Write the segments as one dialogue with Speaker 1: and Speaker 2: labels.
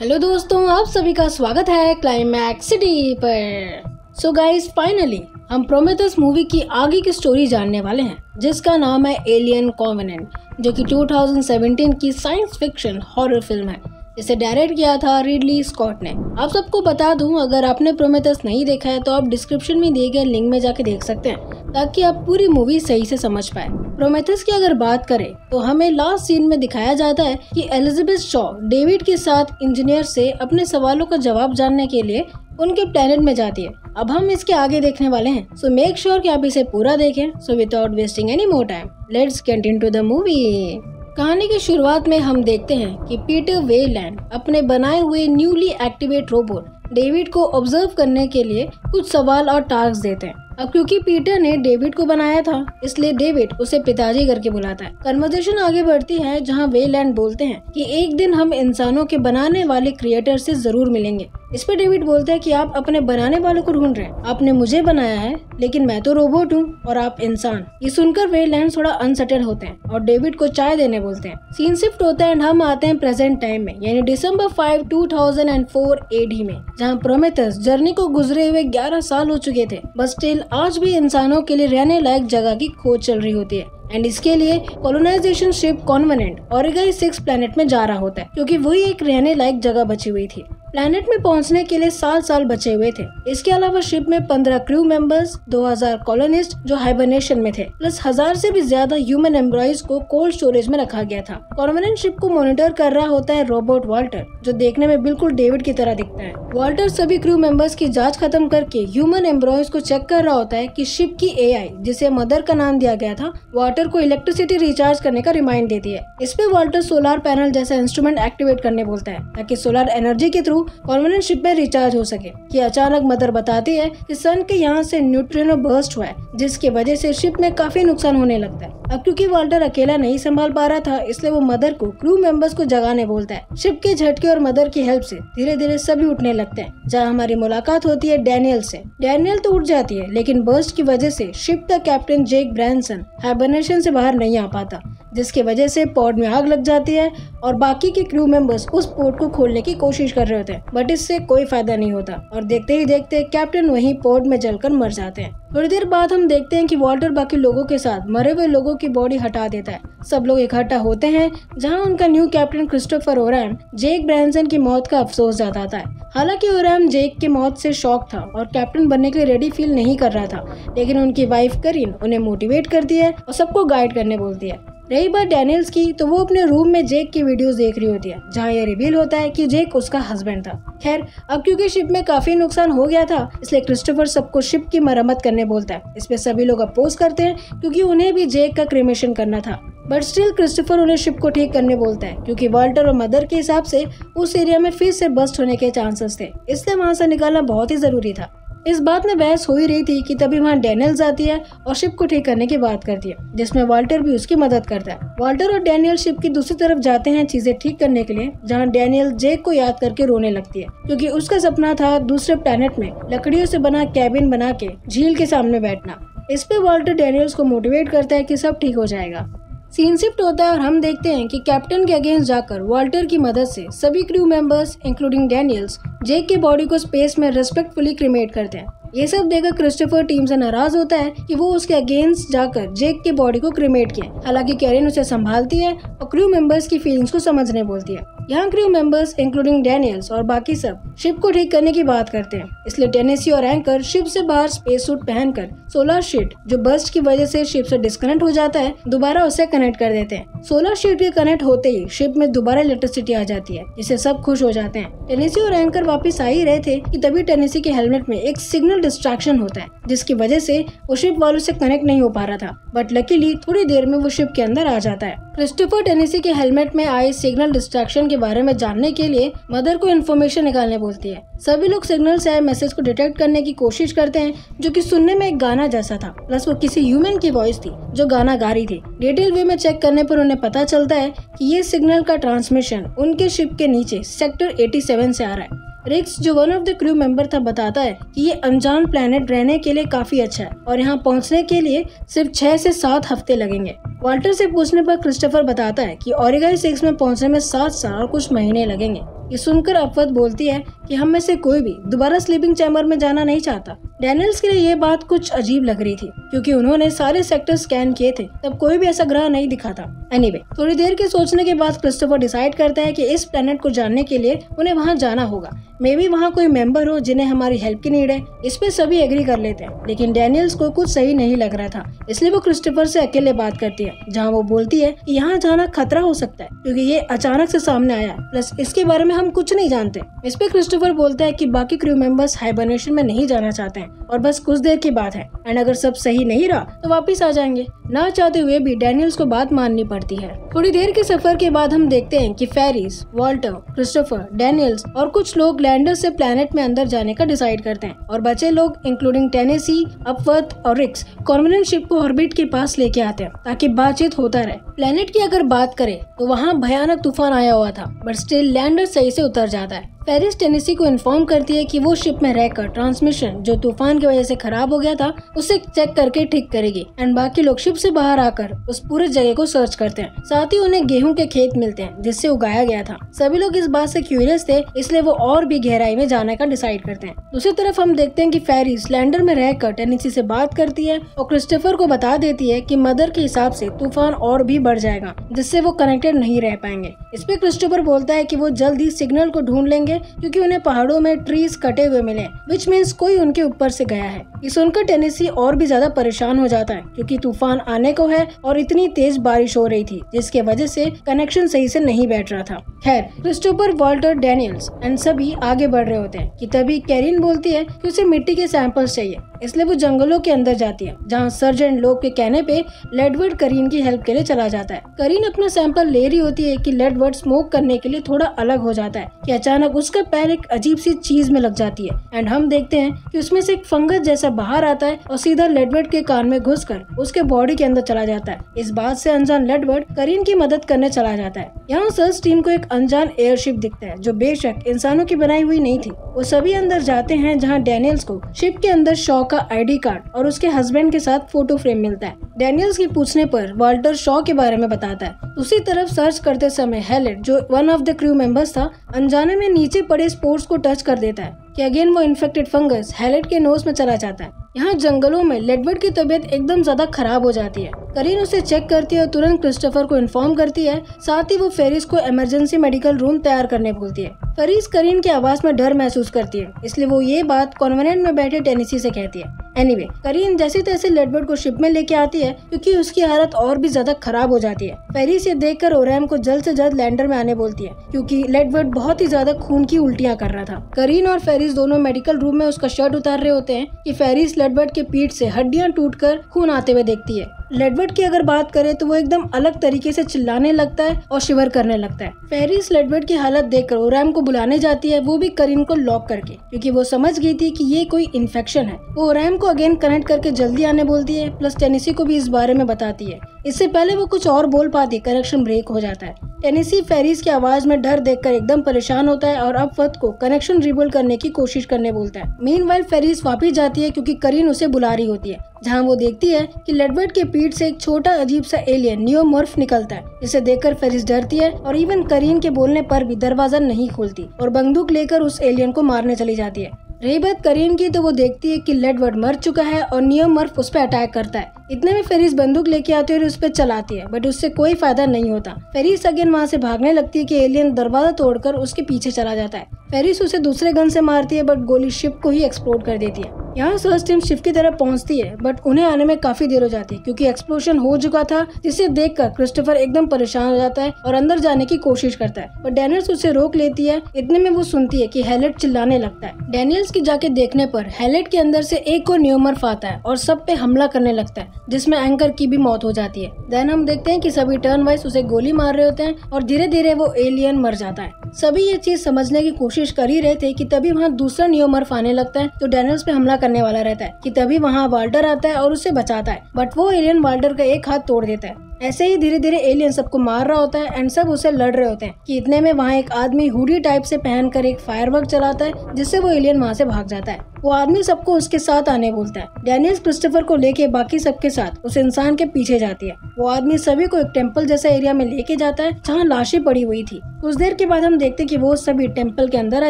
Speaker 1: Hello दोस्तों, आप सभी का स्वागत है क्लाइमैक्स सिटी पर। सो गाइस, फाइनली हम प्रोमेथेउस मूवी की आगे की स्टोरी जानने वाले हैं, जिसका नाम है एलियन कॉवेनेंट, जो कि 2017 की साइंस फिक्शन हॉरर फिल्म है, जिसे डायरेक्ट किया था रिडली स्कॉट ने। आप सबको बता दूं, अगर आपने प्रोमेथेउस नहीं देखा है तो आप डिस्क्रिप्शन में दिए गए लिंक में जाके देख सकते हैं, ताकि आप पूरी मूवी सही से समझ पाए। प्रोमेथेउस की अगर बात करें तो हमें लास्ट सीन में दिखाया जाता है कि एलिजाबेथ शॉ डेविड के साथ इंजीनियर से अपने सवालों का जवाब जानने के लिए उनके प्लेनेट में जाती है। अब हम इसके आगे देखने वाले हैं, सो मेक श्योर कि आप इसे पूरा देखें। So without wasting any more time, let's get into the movie. कहानी की शुरुआत में हम देखते हैं कि पीटर वेलैंड अपने बनाए हुए न्यूली एक्टिवेट रोबोट डेविड को ऑब्जर्व करने के लिए कुछ सवाल और टास्क देते हैं। अब क्योंकि पीटर ने डेविड को बनाया था, इसलिए डेविड उसे पिताजी करके बुलाता है। कन्वर्सेशन आगे बढ़ती है, जहां वेलैंड बोलते हैं कि एक दिन हम इंसानों के बनाने वाले क्रिएटर से जरूर मिलेंगे। इस पे डेविड बोलता है कि आप अपने बनाने वालों को ढूंढ रहे हैं, आपने मुझे बनाया है, लेकिन मैं तो रोबोट हूँ और आप इंसान। ये सुनकर वेलैंड थोड़ा अनसर्टेन होते हैं और डेविड को चाय देने बोलते हैं। सीन शिफ्ट होता है एंड हम आते हैं प्रेजेंट टाइम में, यानी December 5, 2004 AD में, जहाँ प्रोमेथेउस जर्नी को गुजरे हुए 11 साल हो चुके थे, बट स्टिल आज भी इंसानों के लिए रहने लायक जगह की खोज चल रही होती है। एंड इसके लिए कॉलोनाइजेशन शिप कॉन्वेनेंट ऑरिगाई 6 प्लैनेट में जा रहा होता है, क्योंकि वही एक रहने लायक जगह बची हुई थी। प्लैनेट में पहुंचने के लिए 7 साल बचे हुए थे। इसके अलावा शिप में 15 क्रू मेंबर्स, 2000 कॉलोनिस्ट जो हाइबरनेशन में थे, प्लस 1000 से भी ज्यादा ह्यूमन एम्प्लॉइज को कोल्ड स्टोरेज में रखा गया था। कॉन्वेनेंट शिप को मॉनिटर कर रहा होता है रोबोट वाल्टर, जो देखने में बिल्कुल डेविड की तरह दिखता है। वाल्टर सभी क्रू मेंबर्स की जांच खत्म करके ह्यूमन एम्प्लॉइज को चेक कर रहा होता है कि शिप की AI, जिसे मदर का नाम दिया गया था, वाल्टर को इलेक्ट्रिसिटी रिचार्ज करने का रिमाइंड देती है। इस पे वाल्टर सोलर पैनल जैसा इंस्ट्रूमेंट एक्टिवेट करने बोलता है, ताकि सोलर एनर्जी के थ्रू कॉन्वेनेंट शिप में रिचार्ज हो सके। कि अचानक मदर बताती है कि सन के यहाँ से न्यूट्रिनो बर्स्ट हुआ है, जिसकी वजह से शिप में काफी नुकसान होने लगता है। अब क्योंकि वाल्टर अकेला नहीं संभाल पा रहा था, इसलिए वो मदर को क्रू मेंबर्स को जगाने बोलता है। शिप के झटके और मदर की हेल्प से धीरे धीरे सभी उठने लगते हैं, जहाँ हमारी मुलाकात होती है डैनियल से। डैनियल तो उठ जाती है, लेकिन बर्स्ट की वजह से शिप का कैप्टन जेक ब्रैनसन हाइबरनेशन से बाहर नहीं आ पाता, जिसकी वजह से पॉड में आग लग जाती है और बाकी के क्रू मेंबर्स उस पोर्ट को खोलने की कोशिश कर रहे होते हैं, बट इससे कोई फायदा नहीं होता और देखते ही देखते कैप्टन वहीं पोर्ट में जलकर मर जाते हैं। थोड़ी देर बाद हम देखते हैं कि वाल्टर बाकी लोगों के साथ मरे हुए लोगों की बॉडी हटा देता है। सब लोग इकट्ठा होते हैं, जहां उनका न्यू कैप्टन क्रिस्टोफर ओरैम जेक ब्रैनसन की मौत का अफसोस जताता है। हालांकि ओरैम जेक की मौत से शॉक था और कैप्टन बनने के लिए रेडी फील नहीं कर रहा था, लेकिन उनकी वाइफ करीन उन्हें मोटिवेट करती है और सबको गाइड करने बोलती है। रही बात डैनियल्स की, तो वो अपने रूम में जेक की वीडियोस देख रही होती है, जहाँ ये रिवील होता है कि जेक उसका हस्बैंड था। खैर, अब क्योंकि शिप में काफी नुकसान हो गया था, इसलिए क्रिस्टोफर सबको शिप की मरम्मत करने बोलता है। इस पे सभी लोग अपोज करते हैं, क्योंकि उन्हें भी जेक का क्रेमेशन करना था, बट स्टिल क्रिस्टोफर उन्हें शिप को ठीक करने बोलता है, क्योंकि वाल्टर और मदर के हिसाब से उस एरिया में फिर से बस्ट होने के चांसेस थे, इसलिए वहाँ से निकालना बहुत ही जरूरी था। इस बात में बहस हो ही रही थी कि तभी वहाँ डैनियल आती है और शिप को ठीक करने की बात करती है, जिसमें वाल्टर भी उसकी मदद करता है। वाल्टर और डैनियल शिप की दूसरी तरफ जाते हैं चीजें ठीक करने के लिए, जहाँ डैनियल जेक को याद करके रोने लगती है, क्योंकि उसका सपना था दूसरे प्लेनेट में लकड़ियों से बना कैबिन बना के झील के सामने बैठना। इस पे वाल्टर डैनियल्स को मोटिवेट करता है कि सब ठीक हो जाएगा। सीन शिफ्ट होता है और हम देखते हैं कि कैप्टन के अगेंस्ट जाकर वाल्टर की मदद से सभी क्रू मेंबर्स इंक्लूडिंग डैनियल्स जेक की बॉडी को स्पेस में रिस्पेक्टफुली क्रीमेट करते हैं। ये सब देखकर क्रिस्टोफर टीम से नाराज होता है कि वो उसके अगेंस्ट जाकर जेक की बॉडी को क्रीमेट किया। हालांकि कैरिन उसे संभालती है और क्रू मेंबर्स की फीलिंग्स को समझने बोलती है। यहाँ क्रू मेंबर्स इंक्लूडिंग डैनियल्स और बाकी सब शिप को ठीक करने की बात करते हैं, इसलिए टेनेसी और एंकर शिप से बाहर स्पेस सूट पहनकर सोलर शीट, जो बस्ट की वजह से शिप से डिस्कनेक्ट हो जाता है, दोबारा उसे कनेक्ट कर देते हैं। सोलर शीट के कनेक्ट होते ही शिप में दोबारा इलेक्ट्रिसिटी आ जाती है, जिससे सब खुश हो जाते हैं। टेनेसी और एंकर वापस आ ही रहे थे कि तभी टेनेसी के हेलमेट में एक सिग्नल डिस्ट्रैक्शन होता है, जिसकी वजह से वो शिप वालों से कनेक्ट नहीं हो पा रहा था, बट लकीली थोड़ी देर में वो शिप के अंदर आ जाता है। क्रिस्टोफर टेनेसी के हेलमेट में आए सिग्नल डिस्ट्रैक्शन के बारे में जानने के लिए मदर को इन्फॉर्मेशन निकालने बोलती है। सभी लोग सिग्नल से आए मैसेज को डिटेक्ट करने की कोशिश करते हैं, जो कि सुनने में एक गाना जैसा था, प्लस वो किसी ह्यूमन की वॉइस थी जो गाना गा रही थी। डिटेल वे में चेक करने पर उन्हें पता चलता है कि ये सिग्नल का ट्रांसमिशन उनके शिप के नीचे सेक्टर 87 से आ रहा है। रिक्स, जो one of the crew member था, बताता है कि ये अनजान प्लेनेट रहने के लिए काफी अच्छा है और यहाँ पहुँचने के लिए सिर्फ 6 से 7 हफ्ते लगेंगे। वाल्टर से पूछने पर क्रिस्टोफर बताता है कि ऑरिगाई 6 में पहुँचने में 7 साल और कुछ महीने लगेंगे। ये सुनकर अपवर्थ बोलती है कि हम में से कोई भी दोबारा स्लीपिंग चैम्बर में जाना नहीं चाहता। डैनियल्स के लिए ये बात कुछ अजीब लग रही थी क्योंकि उन्होंने सारे सेक्टर स्कैन किए थे, तब कोई भी ऐसा ग्रह नहीं दिखा था। एनीवे, थोड़ी देर के सोचने के बाद क्रिस्टोफर डिसाइड करता है कि इस प्लेनेट को जानने के लिए उन्हें वहाँ जाना होगा। मे बी वहाँ कोई मेंबर हो जिन्हें हमारी हेल्प की नीड है। इस पे सभी एग्री कर लेते हैं, लेकिन डैनियल्स को कुछ सही नहीं लग रहा था, इसलिए वो क्रिस्टोफर से अकेले बात करती है, जहाँ वो बोलती है कि यहाँ जाना खतरा हो सकता है क्योंकि ये अचानक से सामने आया है, प्लस इसके बारे में हम कुछ नहीं जानते। इस पे क्रिस्टोफर बोलता है कि बाकी क्रू मेंबर्स हाइबरनेशन में नहीं जाना चाहते हैं और बस कुछ देर की बात है, एंड अगर सब सही नहीं रहा तो वापिस आ जाएंगे। ना चाहते हुए भी डैनियल्स को बात माननी पड़ती है। थोड़ी देर के सफर के बाद हम देखते हैं कि फेरिस, वॉल्टर, क्रिस्टोफर, डैनियल्स और कुछ लोग लैंडर से प्लेनेट में अंदर जाने का डिसाइड करते हैं और बचे लोग इंक्लूडिंग टेनेसी, अपवर्थ और रिक्स कॉन्वेनेंट शिप को ऑर्बिट के पास लेके आते हैं ताकि बातचीत होता रहे। प्लेनेट की अगर बात करें तो वहाँ भयानक तूफान आया हुआ था, बट स्टिल लैंडर सही से उतर जाता है। फेरिस टेनेसी को इन्फॉर्म करती है कि वो शिप में रहकर ट्रांसमिशन जो तूफान की वजह से खराब हो गया था उसे चेक करके ठीक करेगी, एंड बाकी लोग शिप से बाहर आकर उस पूरे जगह को सर्च करते हैं। साथ ही उन्हें गेहूं के खेत मिलते हैं जिससे उगाया गया था। सभी लोग इस बात से क्यूरियस थे, इसलिए वो और भी गहराई में जाने का डिसाइड करते हैं। दूसरी तरफ हम देखते हैं कि फेरिस लैंडर में रहकर टेनेसी से बात करती है और क्रिस्टोफर को बता देती है कि मदर के हिसाब से तूफान और भी बढ़ जाएगा, जिससे वो कनेक्टेड नहीं रह पाएंगे। इस पे क्रिस्टोफर बोलता है कि वो जल्द ही सिग्नल को ढूंढ लेंगे क्योंकि उन्हें पहाड़ों में ट्रीज कटे हुए मिले, विच मीन्स कोई उनके ऊपर से गया है। ये सुनकर टेनेसी और भी ज्यादा परेशान हो जाता है क्योंकि तूफान आने को है और इतनी तेज बारिश हो रही थी जिसके वजह से कनेक्शन सही से नहीं बैठ रहा था। खैर, क्रिस्टोफर, वॉल्टर, डैनियल्स एंड सभी आगे बढ़ रहे होते हैं कि तभी कैरिन बोलती है कि उसे मिट्टी के सैंपल्स चाहिए, इसलिए वो जंगलों के अंदर जाती है जहाँ सर्जेंट लोग के कहने पे लेडवर्ड करीन की हेल्प के लिए चला जाता है। करीन अपना सैंपल ले रही होती है कि लेडवर्ड स्मोक करने के लिए थोड़ा अलग हो जाता है कि अचानक उसका पैर एक अजीब सी चीज में लग जाती है, एंड हम देखते हैं कि उसमें से एक फंगस जैसा बाहर आता है और सीधा लेडवर्ड के कान में घुसकर उसके बॉडी के अंदर चला जाता है। इस बात से अनजान लेडवर्ड करीन की मदद करने चला जाता है। यहाँ सर्च टीम को एक अनजान एयरशिप दिखता है जो बेशक इंसानों की बनाई हुई नहीं थी। वो सभी अंदर जाते हैं जहाँ डैनियल्स को शिप के अंदर शॉ का आईडी कार्ड और उसके हस्बैंड के साथ फोटो फ्रेम मिलता है। डैनियल्स की पूछने पर वाल्टर शॉ के बारे में बताता है। दूसरी तरफ सर्च करते समय हेलेट, जो one of the crew members था, अनजाने में नीचे पड़े स्पोर्ट्स को टच कर देता है कि अगेन वो इन्फेक्टेड फंगस हेलेट के नोज में चला जाता है। यहाँ जंगलों में लेडवर्ड की तबीयत एकदम ज्यादा खराब हो जाती है। करीन उसे चेक करती है और तुरंत क्रिस्टोफर को इन्फॉर्म करती है। साथ ही वो फेरिस को इमरजेंसी मेडिकल रूम तैयार करने बोलती है। फेरिस करीन की आवाज में डर महसूस करती है, इसलिए वो ये बात कॉन्वेनेंट में बैठे टेनेसी से कहती है। एनीवे, करीन जैसे तैसे लेडवर्ड को शिप में लेके आती है क्योंकि उसकी हालत और भी ज्यादा खराब हो जाती है। फेरिस ये देखकर ओरैम को जल्द से जल्द लैंडर में आने बोलती है क्योंकि लेडवर्ड बहुत ही ज्यादा खून की उल्टियां कर रहा था। करीन और फेरिस दोनों मेडिकल रूम में उसका शर्ट उतार रहे होते हैं कि फेरिस लेडवर्ड के पीठ से हड्डियां टूटकर खून आते हुए देखती है। लेडवर्ड की अगर बात करें तो वो एकदम अलग तरीके से चिल्लाने लगता है और शिवर करने लगता है। फेरिस लेडवर्ड की हालत देखकर ओरैम को बुलाने जाती है, वो भी करीन को लॉक करके, क्योंकि वो समझ गई थी कि ये कोई इन्फेक्शन है। वो ओरैम को अगेन कनेक्ट करके जल्दी आने बोलती है, प्लस टेनेसी को भी इस बारे में बताती है। इससे पहले वो कुछ और बोल पाती, कनेक्शन ब्रेक हो जाता है। टेनेसी फेरिस की आवाज में डर देखकर एकदम परेशान होता है और अपवर्थ को कनेक्शन रिबिल्ड करने की कोशिश करने बोलता है। मीनवाइल फेरिस वापस जाती है क्योंकि करीन उसे बुला रही होती है, जहाँ वो देखती है कि लेडवर्ड के पीठ से एक छोटा अजीब सा एलियन नियोमॉर्फ निकलता है। इसे देखकर फेरिस डरती है और इवन करीन के बोलने पर भी दरवाजा नहीं खोलती और बंदूक लेकर उस एलियन को मारने चली जाती है। रही बात करीन की तो वो देखती है कि लेडवर्ड मर चुका है और नियोमॉर्फ उस पर अटैक करता है। इतने में फेरिस बंदूक लेके आती है और उस पर चलाती है, बट उससे कोई फायदा नहीं होता। फेरिस अगेन वहाँ से भागने लगती है कि एलियन दरवाजा तोड़कर उसके पीछे चला जाता है। फेरिस उसे दूसरे गन से मारती है, बट गोली शिप को ही एक्सप्लोड कर देती है। यहाँ सर्च टीम शिप की तरफ पहुँचती है, बट उन्हें आने में काफी देर हो जाती है क्योंकि एक्सप्लोजन हो चुका था, जिसे देखकर क्रिस्टोफर एकदम परेशान हो जाता है और अंदर जाने की कोशिश करता है, बट डैनियल्स उसे रोक लेती है। इतने में वो सुनती है कि हेलेट चिल्लाने लगता है। डैनियल्स की जाके देखने पर हेलेट के अंदर से एक और नियोमॉर्फ आता है और सब पे हमला करने लगता है, जिसमें एंकर की भी मौत हो जाती है। देन हम देखते हैं कि सभी टर्न वाइज उसे गोली मार रहे होते हैं और धीरे धीरे वो एलियन मर जाता है। सभी ये चीज समझने की कोशिश कर ही रहे थे कि तभी वहाँ दूसरा नियोमॉर्फ आने लगता है तो डैनियल्स पे हमला करने वाला रहता है कि तभी वहाँ वाल्टर आता है और उसे बचाता है, बट वो एलियन वाल्टर का एक हाथ तोड़ देता है। ऐसे ही धीरे धीरे एलियन सबको मार रहा होता है एंड सब उसे लड़ रहे होते हैं कि इतने में वहाँ एक आदमी हुडी टाइप से पहनकर एक फायरवर्क चलाता है जिससे वो एलियन वहाँ से भाग जाता है। वो आदमी सबको उसके साथ आने बोलता है। डैनियल्स क्रिस्टोफर को लेके बाकी सबके साथ उस इंसान के पीछे जाती है। वो आदमी सभी को एक टेम्पल जैसा एरिया में लेके जाता है जहाँ लाशें पड़ी हुई थी। कुछ देर के बाद हम देखते हैं कि वो सभी टेम्पल के अंदर आ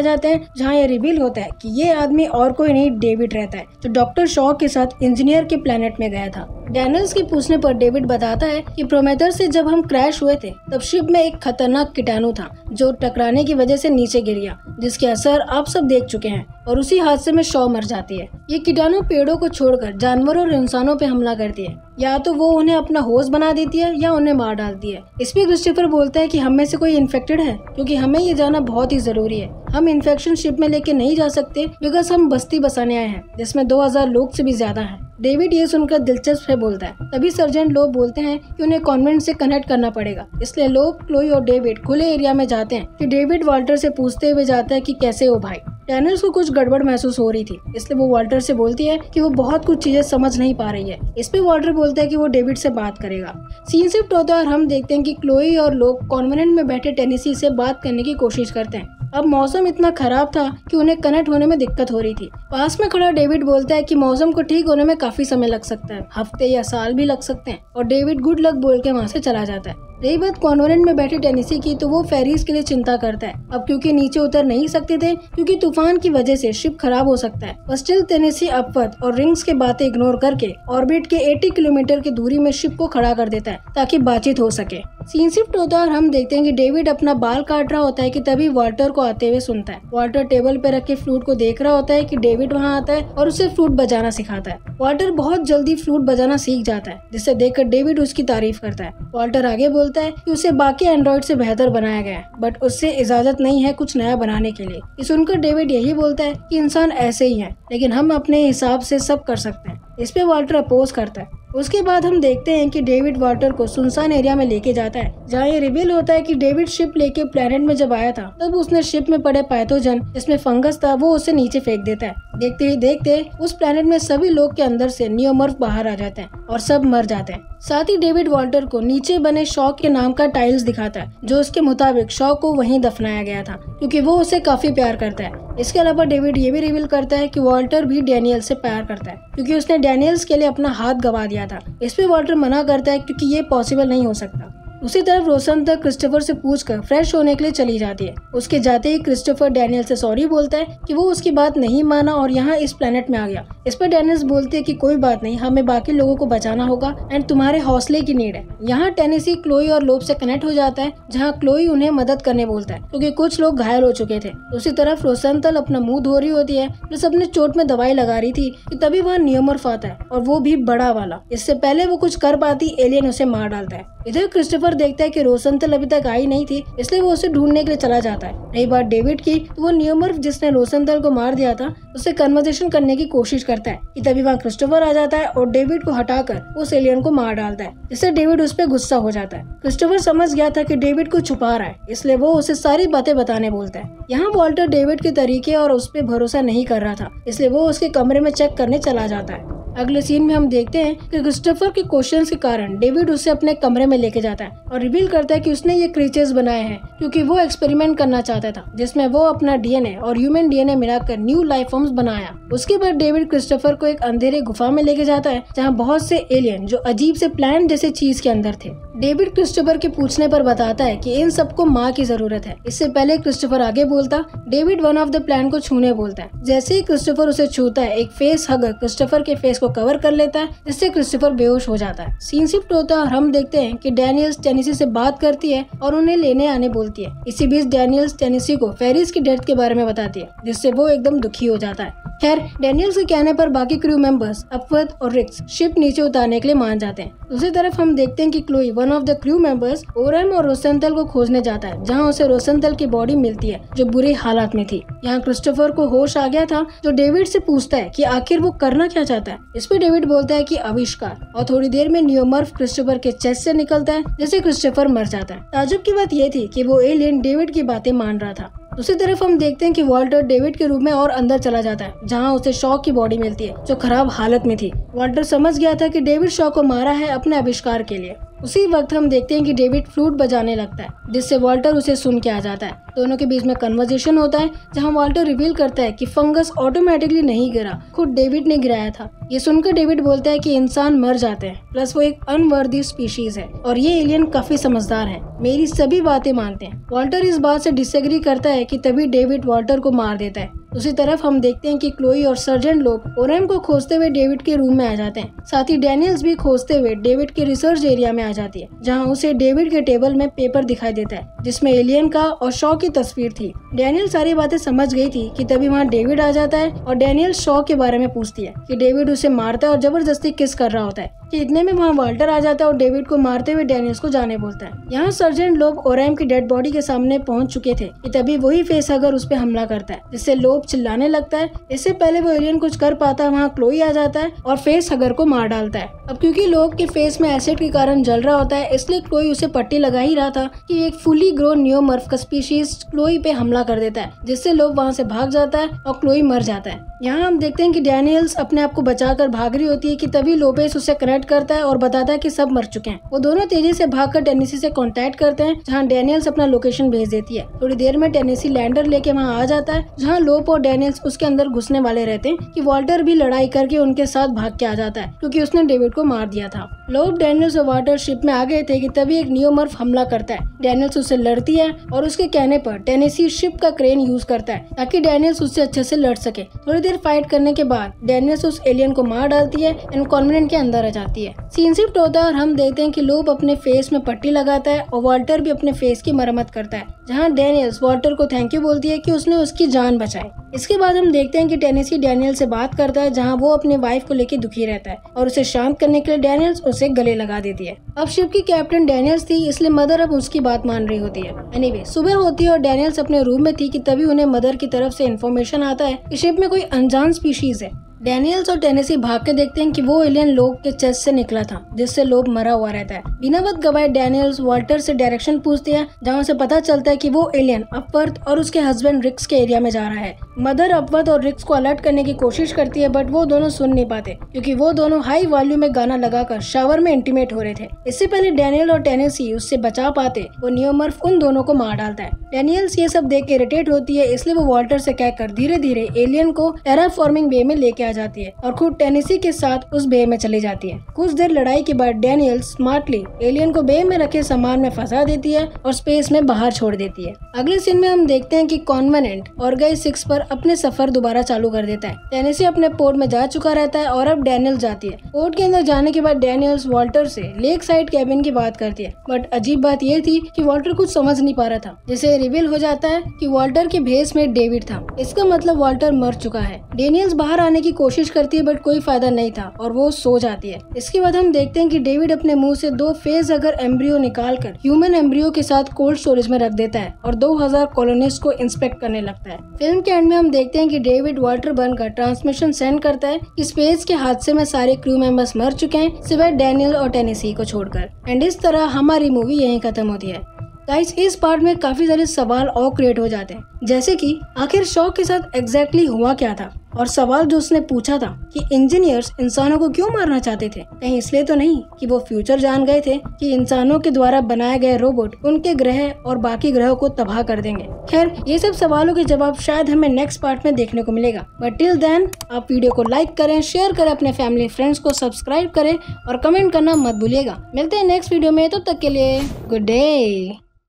Speaker 1: जाते हैं जहाँ ये रिवील होता है कि ये आदमी और कोई नहीं डेविड रहता है जो डॉक्टर शॉ के साथ इंजीनियर के प्लेनेट में गया था। डैनियल्स के पूछने पर डेविड बताता है कि प्रोमेथेउस से जब हम क्रैश हुए थे तब शिप में एक खतरनाक कीटाणु था जो टकराने की वजह से नीचे गिर गया, जिसके असर आप सब देख चुके हैं और उसी हादसे में शॉ मर जाती है। ये कीटाणु पेड़ों को छोड़कर जानवरों और इंसानों पे हमला करती है। या तो वो उन्हें अपना होस्ट बना देती है या उन्हें मार डालती है। इस पे क्रिस्टोफर बोलता है कि हम में से कोई इन्फेक्टेड है क्योंकि हमें ये जाना बहुत ही जरूरी है। हम इन्फेक्शन शिप में लेके नहीं जा सकते बिकॉज हम बस्ती बसाने आए हैं जिसमें 2000 लोग से भी ज्यादा हैं। डेविड ये सुनकर दिलचस्प है बोलता है। तभी सर्जेंट लोब बोलते हैं कि उन्हें कॉन्वेंट से कनेक्ट करना पड़ेगा, इसलिए लोब, क्लोई और डेविड खुले एरिया में जाते हैं कि डेविड वाल्टर से पूछते हुए जाता है कि कैसे हो भाई। डैनियल्स को कुछ गड़बड़ महसूस हो रही थी, इसलिए वो वाल्टर से बोलती है कि वो बहुत कुछ चीजें समझ नहीं पा रही है। इस पे वाल्टर बोलता है कि वो डेविड से बात करेगा। सीन शिफ्ट होता है और हम देखते हैं कि क्लोई और लोग कॉन्वेंट में बैठे टेनेसी से बात करने की कोशिश करते हैं। अब मौसम इतना खराब था कि उन्हें कनेक्ट होने में दिक्कत हो रही थी। पास में खड़ा डेविड बोलता है कि मौसम को ठीक होने में काफी समय लग सकता है, हफ्ते या साल भी लग सकते हैं, और डेविड गुड लक बोल के वहाँ से चला जाता है। रही बात कॉन्वेंट में बैठे टेनेसी की, तो वो फेरीज के लिए चिंता करता है। अब क्योंकि नीचे उतर नहीं सकते थे क्योंकि तूफान की वजह से शिप खराब हो सकता है, पर स्टिल टेनेसी अपवर्ड और रिंग्स के बातें इग्नोर करके ऑर्बिट के 80 किलोमीटर की दूरी में शिप को खड़ा कर देता है ताकि बातचीत हो सके। सीन शिफ्ट होता है और हम देखते हैं कि डेविड अपना बाल काट रहा होता है कि तभी वाल्टर को आते हुए सुनता है। वाल्टर टेबल पे रखे फ्लूट को देख रहा होता है कि डेविड वहाँ आता है और उसे फ्लूट बजाना सिखाता है। वाल्टर बहुत जल्दी फ्लूट बजाना सीख जाता है, जिसे देखकर डेविड उसकी तारीफ करता है। वाल्टर आगे बोलता है कि उसे बाकी एंड्रॉइड से बेहतर बनाया गया है, बट उससे इजाजत नहीं है कुछ नया बनाने के लिए। ये सुनकर डेविड यही बोलता है कि इंसान ऐसे ही है, लेकिन हम अपने हिसाब से सब कर सकते हैं। इस पे वाल्टर अपोज करता है। उसके बाद हम देखते हैं कि डेविड वाल्टर को सुनसान एरिया में लेके जाता है, जहाँ ये रिवील होता है कि डेविड शिप लेके प्लेनेट में जब आया था तब उसने शिप में पड़े पैथोजन जिसमें फंगस था वो उसे नीचे फेंक देता है। देखते ही देखते उस प्लेनेट में सभी लोग के अंदर से नियोमॉर्फ बाहर आ जाते हैं और सब मर जाते हैं। साथ ही डेविड वाल्टर को नीचे बने शॉ के नाम का टाइल्स दिखाता है, जो उसके मुताबिक शॉ को वहीं दफनाया गया था क्योंकि वो उसे काफी प्यार करता है। इसके अलावा डेविड ये भी रिवील करता है कि वाल्टर भी डैनियल से प्यार करता है क्योंकि उसने डैनियल्स के लिए अपना हाथ गवा दिया था। इस पे वाल्टर मना करता है क्योंकि ये पॉसिबल नहीं हो सकता। उसी तरफ रोसन तक क्रिस्टोफर से पूछकर फ्रेश होने के लिए चली जाती है। उसके जाते ही क्रिस्टोफर डैनियल से सॉरी बोलता है कि वो उसकी बात नहीं माना और यहाँ इस प्लेनेट में आ गया। इस पर डैनियल्स बोलते हैं कि कोई बात नहीं, हमें बाकी लोगों को बचाना होगा एंड तुम्हारे हौसले की नीड है। यहाँ टेनेसी क्लोई और लोब से कनेक्ट हो जाता है, जहाँ क्लोई उन्हें मदद करने बोलता है क्योंकि कुछ लोग घायल हो चुके थे। उसी तरफ रोसेंटल अपना मुंह धो रही होती है, जो अपने चोट में दवाई लगा रही थी कि तभी वहाँ नियोमॉर्फ आता है और वो भी बड़ा वाला। इससे पहले वो कुछ कर पाती, एलियन उसे मार डालता है। इधर क्रिस्टोफर देखता है कि रोसेंटल अभी तक आई नहीं थी, इसलिए वो उसे ढूंढने के लिए चला जाता है। रही बात डेविड की, तो वो नियोमॉर्फ जिसने रोसेंटल को मार दिया था उससे कन्वर्सेशन करने की कोशिश करता है कि तभी वहाँ क्रिस्टोफर आ जाता है और डेविड को हटाकर उस एलियन को मार डालता है, जिससे डेविड उस पर गुस्सा हो जाता है। क्रिस्टोफर समझ गया था कि डेविड को छुपा रहा है, इसलिए वो उसे सारी बातें बताने बोलता है। यहाँ वाल्टर डेविड के तरीके और उस पर भरोसा नहीं कर रहा था, इसलिए वो उसके कमरे में चेक करने चला जाता है। अगले सीन में हम देखते हैं कि क्रिस्टोफर के क्वेश्चंस के कारण डेविड उसे अपने कमरे में लेके जाता है और रिवील करता है कि उसने ये क्रीचर्स बनाए हैं क्योंकि वो एक्सपेरिमेंट करना चाहता था, जिसमें वो अपना डीएनए और ह्यूमन डीएनए मिलाकर न्यू लाइफ फॉर्म्स बनाया। उसके बाद डेविड क्रिस्टोफर को एक अंधेरे गुफा में लेके जाता है, जहाँ बहुत से एलियन जो अजीब से प्लांट जैसे चीज के अंदर थे। डेविड क्रिस्टोफर के पूछने पर बताता है कि इन सबको माँ की जरूरत है। इससे पहले क्रिस्टोफर आगे बोलता, David one of the plant को छूने बोलता है। जैसे ही क्रिस्टोफर उसे छूता है, एक फेस हगर क्रिस्टोफर के फेस को कवर कर लेता है, जिससे क्रिस्टोफर बेहोश हो जाता है। सीन शिफ्ट होता है और हम देखते हैं कि डैनियल्स टेनेसी से बात करती है और उन्हें लेने आने बोलती है। इसी बीच डैनियल्स टेनेसी को फेरिस की डेथ के बारे में बताती है, जिससे वो एकदम दुखी हो जाता है। खैर, डैनियल्स के कहने पर बाकी क्रू मेंबर्स अपवर्थ और रिक्स शिप नीचे उतारने के लिए मान जाते हैं। दूसरी तरफ हम देखते हैं कि Chloe one of the crew members Oram और रोसेंटल को खोजने जाता है, जहां उसे रोसेंटल की बॉडी मिलती है जो बुरे हालात में थी। यहाँ क्रिस्टोफर को होश आ गया था, जो डेविड से पूछता है कि आखिर वो करना क्या चाहता है। इस पे डेविड बोलता है कि आविष्कार, और थोड़ी देर में नियोमॉर्फ क्रिस्टोफर के चेस्ट से निकलता है, जिससे क्रिस्टोफर मर जाता है। ताज्जुब की बात ये थी कि वो एलियन डेविड की बातें मान रहा था। दूसरी तरफ हम देखते हैं कि वाल्टर डेविड के रूम में और अंदर चला जाता है, जहां उसे शॉ की बॉडी मिलती है जो खराब हालत में थी। वाल्टर समझ गया था कि डेविड शॉ को मारा है अपने आविष्कार के लिए। उसी वक्त हम देखते हैं कि डेविड फ्लूट बजाने लगता है, जिससे वॉल्टर उसे सुन के आ जाता है। दोनों के बीच में कन्वर्सेशन होता है, जहां वॉल्टर रिवील करता है कि फंगस ऑटोमेटिकली नहीं गिरा, खुद डेविड ने गिराया था। ये सुनकर डेविड बोलता है कि इंसान मर जाते हैं, प्लस वो एक अनवर्दी स्पीशीज है और ये एलियन काफी समझदार है, मेरी सभी बातें मानते हैं। वॉल्टर इस बात से डिसएग्री करता है कि तभी डेविड वॉल्टर को मार देता है। उसी तरफ हम देखते हैं कि क्लोई और सर्जेंट लोग ओरेम को खोजते हुए डेविड के रूम में आ जाते हैं। साथ ही डैनियल्स भी खोजते हुए डेविड के रिसर्च एरिया में आ जाती है, जहां उसे डेविड के टेबल में पेपर दिखाई देता है, जिसमें एलियन का और शॉ की तस्वीर थी। डैनियल सारी बातें समझ गई थी कि तभी वहाँ डेविड आ जाता है और डैनियल शॉ के बारे में पूछती है कि डेविड उसे मारता है और जबरदस्ती किस कर रहा होता है। कि इतने में वहाँ वॉल्टर आ जाता है और डेविड को मारते हुए डैनियल्स को जाने बोलता है। यहाँ सर्जेंट लोग ओरेम की डेड बॉडी के सामने पहुंच चुके थे कि तभी वही फेसहगर उस पर हमला करता है, जिससे लोब चिल्लाने लगता है। इससे पहले वो एलियन कुछ कर पाता है, वहाँ क्लोई आ जाता है और फेसहगर को मार डालता है। अब क्योंकि लोब के फेस में एसिड के कारण जल रहा होता है, इसलिए क्लोई उसे पट्टी लगा ही रहा था कि एक फुली ग्रोन नियोमर्फ का स्पीशीज क्लोई पे हमला कर देता है, जिससे लोब वहाँ से भाग जाता है और क्लोई मर जाता है। यहाँ हम देखते हैं कि डैनियल्स अपने आप को बचाकर भाग रही होती है कि तभी लोपेस उसे कनेक्ट करता है और बताता है कि सब मर चुके हैं। वो दोनों तेजी से भागकर टेनेसी से कांटेक्ट करते हैं, जहाँ डैनियल्स अपना लोकेशन भेज देती है। थोड़ी देर में टेनेसी लैंडर लेके वहाँ आ जाता है, जहाँ लोप और डैनियल्स उसके अंदर घुसने वाले रहते हैं कि वॉल्टर भी लड़ाई करके उनके साथ भाग के आ जाता है, क्योंकि उसने डेविड को मार दिया था। लोप, डैनियल्स और वॉल्टर शिप में आ गए थे कि तभी एक नियोमर्फ हमला करता है। डैनियल्स उससे लड़ती है और उसके कहने पर टेनेसी शिप का क्रेन यूज करता है ताकि डैनियल्स उससे अच्छे से लड़ सके। थोड़ी देर फाइट करने के बाद डैनियल्स उस एलियन को मार डालती है एंड कॉन्वेंट के अंदर आ जाती है। सीन शिफ्ट होता है और हम देखते हैं कि लोप अपने फेस में पट्टी लगाता है और वॉल्टर भी अपने फेस की मरम्मत करता है, जहाँ डैनियल्स वॉल्टर को थैंक यू बोलती है कि उसने उसकी जान बचाई। इसके बाद हम देखते हैं कि टेनेसी डैनियल से बात करता है, जहाँ वो अपने वाइफ को लेकर दुखी रहता है और उसे शांत करने के लिए डैनियल्स उसे गले लगा देती है। अब शिप की कैप्टन डैनियल्स थी, इसलिए मदर अब उसकी बात मान रही होती है। एनीवे, सुबह होती है और डैनियल्स अपने रूम में थी कि तभी उन्हें मदर की तरफ से इन्फॉर्मेशन आता है कि शिप में कोई अनजान स्पीशीज है। डैनियल्स और टेनेसी भाग के देखते हैं कि वो एलियन लोब के चेस्ट से निकला था, जिससे लोब मरा हुआ रहता है। बिना वक्त गवाए डैनियल्स वॉल्टर से डायरेक्शन पूछते हैं, जहाँ उसे पता चलता है कि वो एलियन अपवर्थ और उसके हस्बैंड रिक्स के एरिया में जा रहा है। मदर अपवर्थ और रिक्स को अलर्ट करने की कोशिश करती है, बट वो दोनों सुन नहीं पाते क्योंकि वो दोनों हाई वॉल्यूम में गाना लगाकर शावर में इंटीमेट हो रहे थे। इससे पहले डैनियल और टेनेसी उससे बचा पाते, वो नियोमर्फ उन दोनों को मार डालता है। डैनियल्स ये सब देख के इरिटेट होती है, इसलिए वो वॉल्टर से कहकर धीरे धीरे एलियन को टेराफॉर्मिंग बे में लेके आ जाती है और खुद टेनेसी के साथ उस बे में चली जाती है। कुछ देर लड़ाई के बाद डैनियल्स स्मार्टली एलियन को बे में रखे सामान में फंसा देती है और स्पेस में बाहर छोड़ देती है। अगले सीन में हम देखते हैं कि कॉन्वेनेंट ऑर्गाई 6 पर अपने सफर दोबारा चालू कर देता है। टेनेसी अपने पोर्ट में जा चुका रहता है और अब डैनियल जाती है। पोर्ट के अंदर जाने के बाद डैनियल्स वॉल्टर से लेक साइड कैबिन की बात करती है, बट अजीब बात ये थी कि वॉल्टर कुछ समझ नहीं पा रहा था। जिसे रिवील हो जाता है कि वॉल्टर के भेस में डेविड था, इसका मतलब वॉल्टर मर चुका है। डैनियल्स बाहर आने की कोशिश करती है, बट कोई फायदा नहीं था और वो सो जाती है। इसके बाद हम देखते हैं कि डेविड अपने मुंह से 2 फेसहगर एम्ब्रियो निकालकर ह्यूमन एम्ब्रियो के साथ कोल्ड स्टोरेज में रख देता है और 2000 कॉलोनिस्ट को इंस्पेक्ट करने लगता है। फिल्म के एंड में हम देखते हैं कि डेविड वॉल्टर बनकर ट्रांसमिशन सेंड करता है कि स्पेस के हादसे में सारे क्रू मेंबर्स मर चुके हैं, सिवाय डैनियल और टेनेसी को छोड़कर। एंड इस तरह हमारी मूवी यहीं खत्म होती है। गाइस, इस पार्ट में काफी सारे सवाल और क्रिएट हो जाते हैं, जैसे कि आखिर शॉ के साथ एग्जैक्टली हुआ क्या था, और सवाल जो उसने पूछा था कि इंजीनियर्स इंसानों को क्यों मारना चाहते थे, कहीं इसलिए तो नहीं कि वो फ्यूचर जान गए थे कि इंसानों के द्वारा बनाए गए रोबोट उनके ग्रह और बाकी ग्रहों को तबाह कर देंगे। खैर, ये सब सवालों के जवाब शायद हमें नेक्स्ट पार्ट में देखने को मिलेगा, बट टिल देन आप वीडियो को लाइक करें, शेयर करें, अपने फैमिली फ्रेंड्स को सब्सक्राइब करें और कमेंट करना मत भूलिएगा। मिलते हैं नेक्स्ट वीडियो में, तब तक के लिए गुड डे।